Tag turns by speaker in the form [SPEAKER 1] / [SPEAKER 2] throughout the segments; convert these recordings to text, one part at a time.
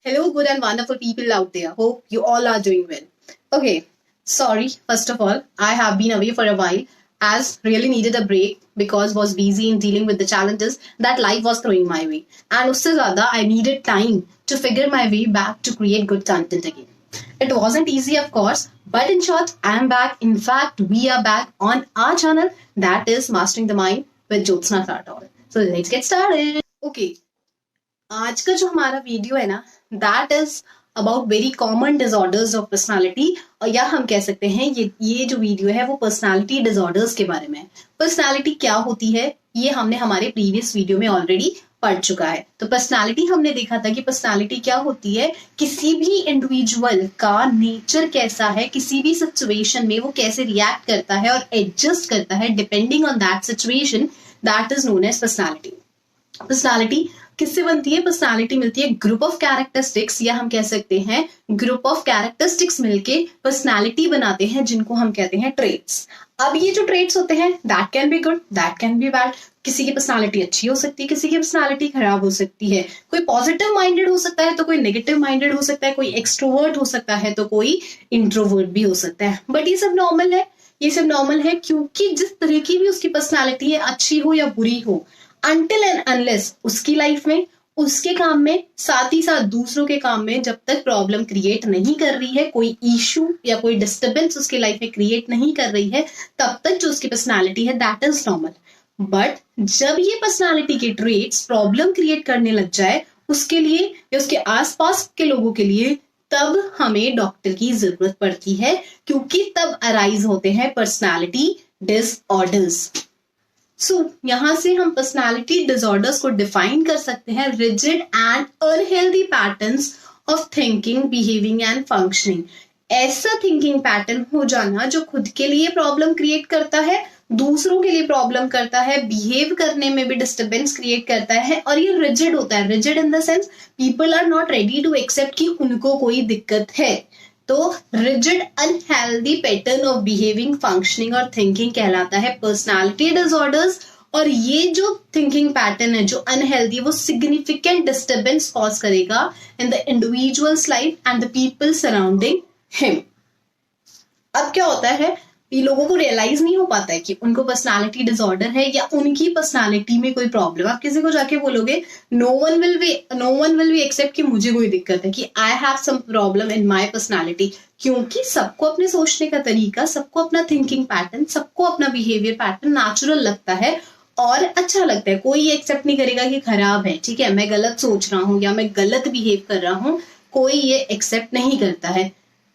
[SPEAKER 1] Hello, good and wonderful people out there. Hope you all are doing well. Okay, sorry, first of all, I have been away for a while as really needed a break because was busy in dealing with the challenges that life was throwing my way. And usse zyada, I needed time to figure my way back to create good content again. It wasn't easy, of course, but in short, I am back. In fact, we are back on our channel that is Mastering the Mind with Jyotsna Rathod. So let's get started. Okay, आज का जो हमारा video है ना that is about very common disorders of personality, और या हम कह सकते हैं ये जो वीडियो है वो पर्सनालिटी डिसऑर्डर्स के बारे में है। पर्सनालिटी क्या होती है ये हमने हमारे प्रीवियस वीडियो में ऑलरेडी पढ़ चुका है। तो पर्सनालिटी हमने देखा था कि पर्सनालिटी क्या होती है, किसी भी इंडिविजुअल का नेचर कैसा है, किसी भी सिचुएशन में वो कैसे रिएक्ट करता है और एडजस्ट करता है depending on that situation, that is known as personality. Personality किससे बनती है? पर्सनालिटी मिलती है ग्रुप ऑफ कैरेक्टरिस्टिक्स, या हम कह सकते हैं ग्रुप ऑफ कैरेक्टरिस्टिक्स मिलके पर्सनालिटी बनाते हैं जिनको हम कहते हैं ट्रेट्स। अब ये जो ट्रेट्स होते हैं that can be good, that can be bad. किसी की पर्सनालिटी अच्छी हो सकती है, किसी की पर्सनालिटी खराब हो सकती है। कोई पॉजिटिव माइंडेड हो सकता है तो कोई नेगेटिव माइंडेड हो सकता है, कोई एक्सट्रोवर्ट हो सकता है तो कोई इंट्रोवर्ट भी हो सकता है। बट ये सब नॉर्मल है, ये सब नॉर्मल है क्योंकि जिस तरह की भी उसकी पर्सनालिटी है, अच्छी हो या बुरी हो, अनटिल एंड अनलेस उसकी लाइफ में, उसके काम में, साथ ही साथ दूसरों के काम में जब तक प्रॉब्लम क्रिएट नहीं कर रही है, कोई इशू या कोई डिस्टर्बेंस उसकी लाइफ में क्रिएट नहीं कर रही है, तब तक जो उसकी पर्सनालिटी है दैट इज नॉर्मल। बट जब ये पर्सनालिटी के ट्रेट्स प्रॉब्लम क्रिएट करने लग जाए उसके लिए या उसके आसपास के लोगों के लिए, तब हमें डॉक्टर की जरूरत पड़ती है, क्योंकि तब अराइज होते हैं पर्सनालिटी डिसऑर्डर्स। यहां से हम पर्सनालिटी डिसऑर्डर्स को डिफाइन कर सकते हैं, rigid and unhealthy patterns of thinking, behaving and functioning. ऐसा थिंकिंग पैटर्न हो जाना जो खुद के लिए प्रॉब्लम क्रिएट करता है, दूसरों के लिए प्रॉब्लम करता है, बिहेव करने में भी डिस्टर्बेंस क्रिएट करता है, और ये रिजिड होता है। Rigid in the sense people are not ready to accept कि उनको कोई दिक्कत है। तो rigid unhealthy pattern of behaving, functioning और थिंकिंग कहलाता है पर्सनालिटी डिसऑर्डर्स। और ये जो थिंकिंग पैटर्न है जो अनहेल्दी, वो सिग्निफिकेंट डिस्टर्बेंस कॉज करेगा in the individuals life and the people surrounding him. अब क्या होता है, ये लोगों को रियलाइज नहीं हो पाता है कि उनको पर्सनालिटी डिसऑर्डर है या उनकी पर्सनालिटी में कोई प्रॉब्लम। आप किसी को जाके बोलोगे no one will be accept कि मुझे कोई दिक्कत है, कि I have some problem in my personality, क्योंकि सबको अपने सोचने का तरीका, सबको अपना थिंकिंग पैटर्न, सबको अपना बिहेवियर पैटर्न नेचुरल लगता है और अच्छा लगता है। कोई एक्सेप्ट नहीं करेगा कि खराब है, ठीक है, मैं गलत सोच रहा हूँ या मैं गलत बिहेव कर रहा हूँ, कोई ये एक्सेप्ट नहीं करता है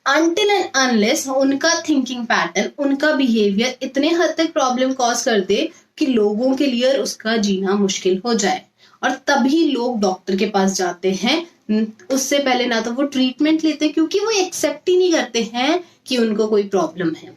[SPEAKER 1] अनटिल एंड अनलेस उनका थिंकिंग पैटर्न, उनका बिहेवियर इतने हद तक प्रॉब्लम कॉज कर दे कि लोगों के लिए उसका जीना मुश्किल हो जाए, और तभी लोग डॉक्टर के पास जाते हैं। उससे पहले ना तो वो ट्रीटमेंट लेते हैं क्योंकि वो एक्सेप्ट ही नहीं करते हैं कि उनको कोई प्रॉब्लम है।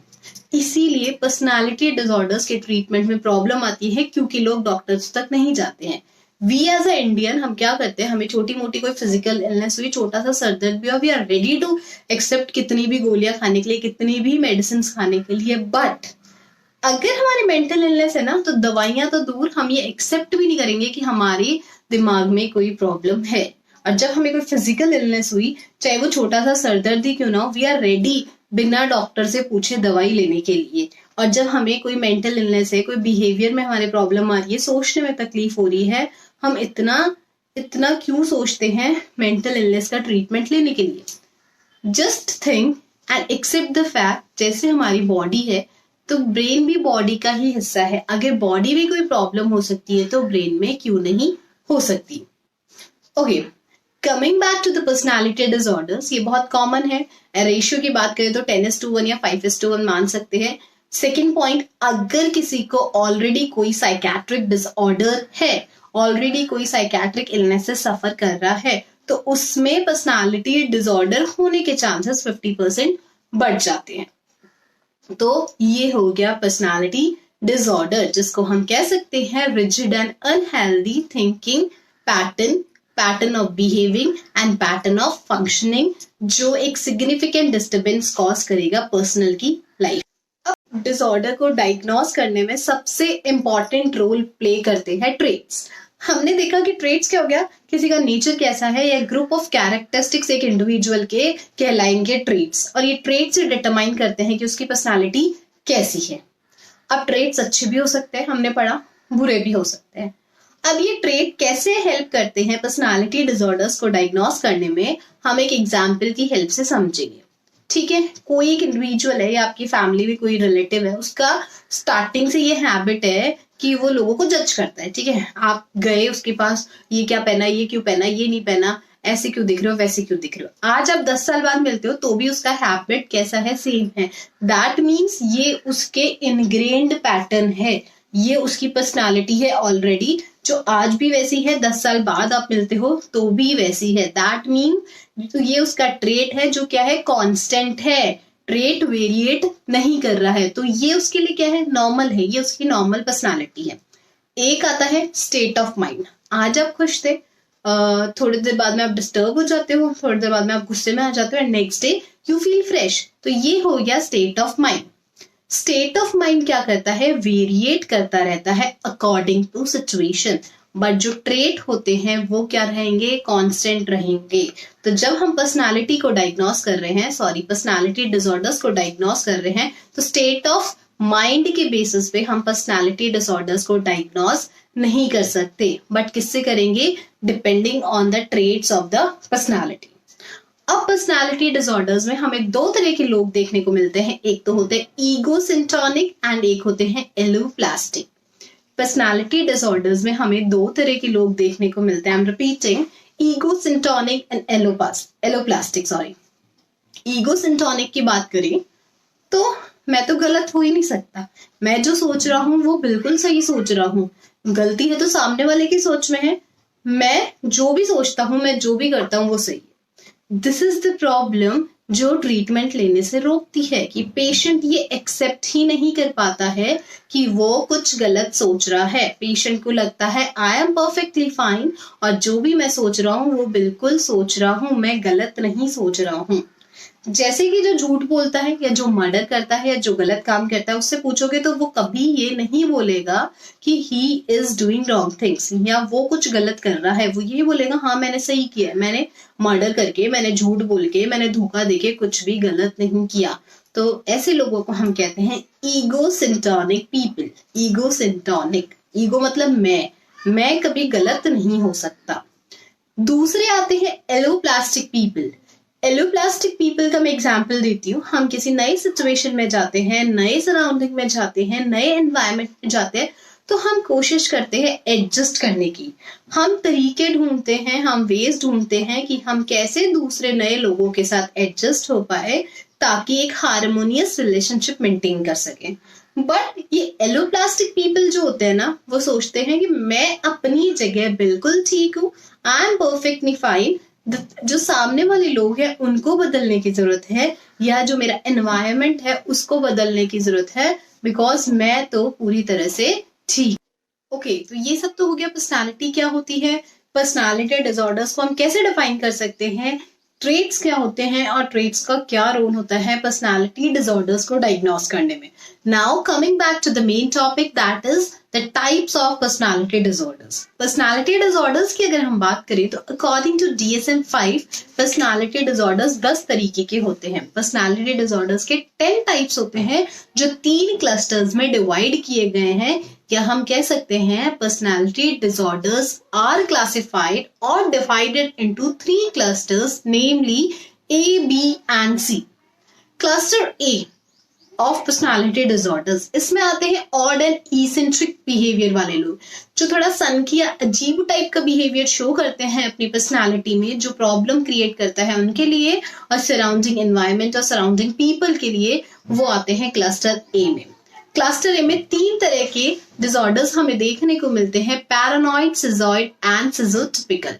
[SPEAKER 1] इसीलिए पर्सनालिटी डिसऑर्डर्स के ट्रीटमेंट में प्रॉब्लम आती है क्योंकि लोग डॉक्टर्स तक नहीं जाते हैं। वी एज अ इंडियन हम क्या करते हैं, हमें छोटी मोटी कोई फिजिकल इलनेस हुई, छोटा सा सर दर्द भी हुआ, we are ready to accept कितनी भी गोलियां खाने के लिए, कितनी भी मेडिसिन खाने के लिए। बट अगर हमारे मेंटल इलनेस है ना, तो दवाइयां तो दूर, हम ये एक्सेप्ट भी नहीं करेंगे कि हमारे दिमाग में कोई प्रॉब्लम है। और जब हमें कोई फिजिकल इलनेस हुई, चाहे वो छोटा सा सर दर्द ही क्यों ना हो, वी आर रेडी बिना डॉक्टर से पूछे दवाई लेने के लिए। और जब हमें कोई मेंटल इलनेस है, कोई बिहेवियर में हमारे प्रॉब्लम आ रही है, सोचने में तकलीफ हो रही है, हम इतना क्यों सोचते हैं मेंटल इलनेस का ट्रीटमेंट लेने के लिए? Just think and accept the fact, जैसे हमारी बॉडी है तो ब्रेन भी बॉडी का ही हिस्सा है। अगर बॉडी में कोई प्रॉब्लम हो सकती है तो ब्रेन में क्यों नहीं हो सकती? Okay, coming back to the personality disorders, ये बहुत कॉमन है। रेशियो की बात करें तो 10:1 या 5:1 मान सकते हैं। सेकेंड पॉइंट, अगर किसी को ऑलरेडी कोई साइकेट्रिक डिसऑर्डर है, ऑलरेडी कोई साइकेट्रिक इलनेस से सफर कर रहा है, तो उसमें पर्सनालिटी डिसऑर्डर होने के चांसेस 50% बढ़ जाते हैं। तो ये हो गया पर्सनालिटी डिसऑर्डर, जिसको हम कह सकते हैं rigid and unhealthy thinking pattern of behaving and pattern of functioning, जो एक सिग्निफिकेंट डिस्टर्बेंस कॉज करेगा पर्सनल की लाइफ। अब डिसऑर्डर को डायग्नोस करने में सबसे इंपॉर्टेंट रोल प्ले करते हैं ट्रेट्स। हमने देखा कि ट्रेट्स क्या हो गया, किसी का नेचर कैसा है या ग्रुप ऑफ कैरेक्टरिस्टिक्स एक इंडिविजुअल के कहलाएंगे ट्रेट्स, और ये ट्रेट्स से डिटरमाइन करते हैं कि उसकी पर्सनालिटी कैसी है। अब ट्रेट्स अच्छे भी हो सकते हैं, हमने पढ़ा, बुरे भी हो सकते हैं। अब ये ट्रेट कैसे हेल्प करते हैं पर्सनालिटी डिसऑर्डर्स को डायग्नोस करने में, हम एक एग्जाम्पल की हेल्प से समझेंगे। ठीक है, कोई एक इंडिविजुअल है या आपकी फैमिली में कोई रिलेटिव है, उसका स्टार्टिंग से ये हैबिट है कि वो लोगों को जज करता है। ठीक है, आप गए उसके पास, ये क्या पहना, ये क्यों पहना, ये नहीं पहना, ऐसे क्यों दिख रहे हो, वैसे क्यों दिख रहे हो। आज आप 10 साल बाद मिलते हो तो भी उसका हैबिट कैसा है, सेम है। दैट मीन्स ये उसके इनग्रेन्ड पैटर्न है, ये उसकी पर्सनालिटी है ऑलरेडी, जो आज भी वैसी है, 10 साल बाद आप मिलते हो तो भी वैसी है। दैट मीन तो ये उसका ट्रेट है जो क्या है, कांस्टेंट है, ट्रेट वेरिएट नहीं कर रहा है, तो ये उसके लिए क्या है, नॉर्मल है, ये उसकी नॉर्मल पर्सनालिटी है। एक आता है स्टेट ऑफ माइंड। आज आप खुश थे, थोड़ी देर बाद में आप डिस्टर्ब हो जाते हो, थोड़ी देर बाद में आप गुस्से में आ जाते हो, and next day you feel fresh, तो ये हो गया state of mind. State of mind क्या करता है, वेरिएट करता रहता है अकॉर्डिंग टू सिचुएशन, बट जो ट्रेट होते हैं वो क्या रहेंगे, कांस्टेंट रहेंगे। तो जब हम पर्सनालिटी को डायग्नोस कर रहे हैं, पर्सनालिटी डिसऑर्डर्स को डायग्नोस कर रहे हैं, तो स्टेट ऑफ माइंड के बेसिस पे हम पर्सनालिटी डिसऑर्डर्स को डायग्नोस नहीं कर सकते, बट किससे करेंगे, depending on the traits of the personality. अब पर्सनालिटी डिसऑर्डर्स में हमें दो तरह के लोग देखने को मिलते हैं, एक तो होते हैं ईगोसिंटोनिक एंड एक होते हैं एलोप्लास्टिक। पर्सनालिटी डिसऑर्डर्स में हमें दो तरह के लोग देखने को मिलते हैं, I am repeating, egosyntonic and alloplastic. Egosyntonic की बात करें तो मैं तो गलत हो ही नहीं सकता, मैं जो सोच रहा हूं वो बिल्कुल सही सोच रहा हूं, गलती है तो सामने वाले की सोच में है, मैं जो भी सोचता हूं, मैं जो भी करता हूं वो सही है। दिस इज द प्रॉब्लम जो ट्रीटमेंट लेने से रोकती है, कि पेशेंट ये एक्सेप्ट ही नहीं कर पाता है कि वो कुछ गलत सोच रहा है। पेशेंट को लगता है आई एम परफेक्टली फाइन, और जो भी मैं सोच रहा हूँ वो बिल्कुल सोच रहा हूँ, मैं गलत नहीं सोच रहा हूँ। जैसे कि जो झूठ बोलता है या जो मर्डर करता है या जो गलत काम करता है, उससे पूछोगे तो वो कभी ये नहीं बोलेगा कि he is doing wrong things या वो कुछ गलत कर रहा है, वो ये बोलेगा हाँ मैंने सही किया, मैंने मर्डर करके, मैंने झूठ बोल के, मैंने धोखा देके कुछ भी गलत नहीं किया। तो ऐसे लोगों को हम कहते हैं ईगोसिंटोनिक पीपल। ईगोसिंटोनिक, ईगो मतलब मैं कभी गलत नहीं हो सकता। दूसरे आते हैं एलोप्लास्टिक पीपल। एलोप्लास्टिक पीपल का मैं एग्जाम्पल देती हूँ। हम किसी नए सिचुएशन में जाते हैं, नए सराउंडिंग में जाते हैं, नए एनवायरनमेंट में जाते हैं, तो हम कोशिश करते हैं एडजस्ट करने की, हम तरीके ढूंढते हैं, हम वेज ढूंढते हैं कि हम कैसे दूसरे नए लोगों के साथ एडजस्ट हो पाए ताकि एक हार्मोनियस रिलेशनशिप मेंटेन कर सकें। बट ये एलोप्लास्टिक पीपल जो होते हैं ना, वो सोचते हैं कि मैं अपनी जगह बिल्कुल ठीक हूँ, आई एम परफेक्टली फाइन, जो सामने वाले लोग हैं उनको बदलने की जरूरत है, या जो मेरा एनवायरनमेंट है उसको बदलने की जरूरत है, बिकॉज मैं तो पूरी तरह से ठीक। ओके, तो ये सब तो हो गया पर्सनालिटी क्या होती है, पर्सनालिटी डिसऑर्डर्स को हम कैसे डिफाइन कर सकते हैं, ट्रेट्स क्या होते हैं और ट्रेट्स का क्या रोल होता है पर्सनालिटी डिसऑर्डर्स को डायग्नोस करने में। Now coming back to the main topic, that is the types of personality disorders. Personality disorders की अगर हम बात करें तो according to DSM-5 personality disorders 10 तरीके के होते हैं। पर्सनालिटी डिसऑर्डर्स के 10 टाइप्स होते हैं जो 3 क्लस्टर्स में डिवाइड किए गए हैं, या हम कह सकते हैं पर्सनालिटी डिसऑर्डर्स आर क्लासिफाइड और divided into 3 clusters, namely A, B and C। Cluster A of personality disorders, इसमें आते हैं ऑड एंड इसेंट्रिक बिहेवियर वाले लोग, जो थोड़ा सनकी या अजीब टाइप का बिहेवियर शो करते हैं अपनी पर्सनालिटी में, जो प्रॉब्लम क्रिएट करता है उनके लिए और सराउंडिंग एनवायरनमेंट और सराउंडिंग पीपल के लिए, वो आते हैं क्लस्टर ए में। क्लस्टर ए में 3 तरह के डिसऑर्डर्स हमें देखने को मिलते हैं, पैरानॉइड, सिजॉइड एंड सिजोटिपिकल।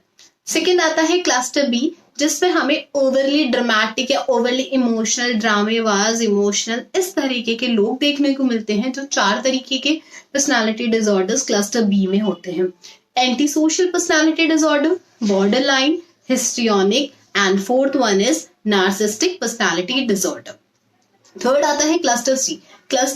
[SPEAKER 1] सेकेंड आता है क्लस्टर बी, जिसमें हमें ओवरली ड्रामेटिक या ओवरली इमोशनल, ड्रामेबाज, इमोशनल, इस तरीके के लोग देखने को मिलते हैं, जो 4 तरीके के पर्सनालिटी डिसऑर्डर्स क्लस्टर बी में होते हैं। Anti social personality disorder, border line, histrionic and fourth one is narcissistic personality disorder. Third आता है क्लस्टर सी। क्लस्टर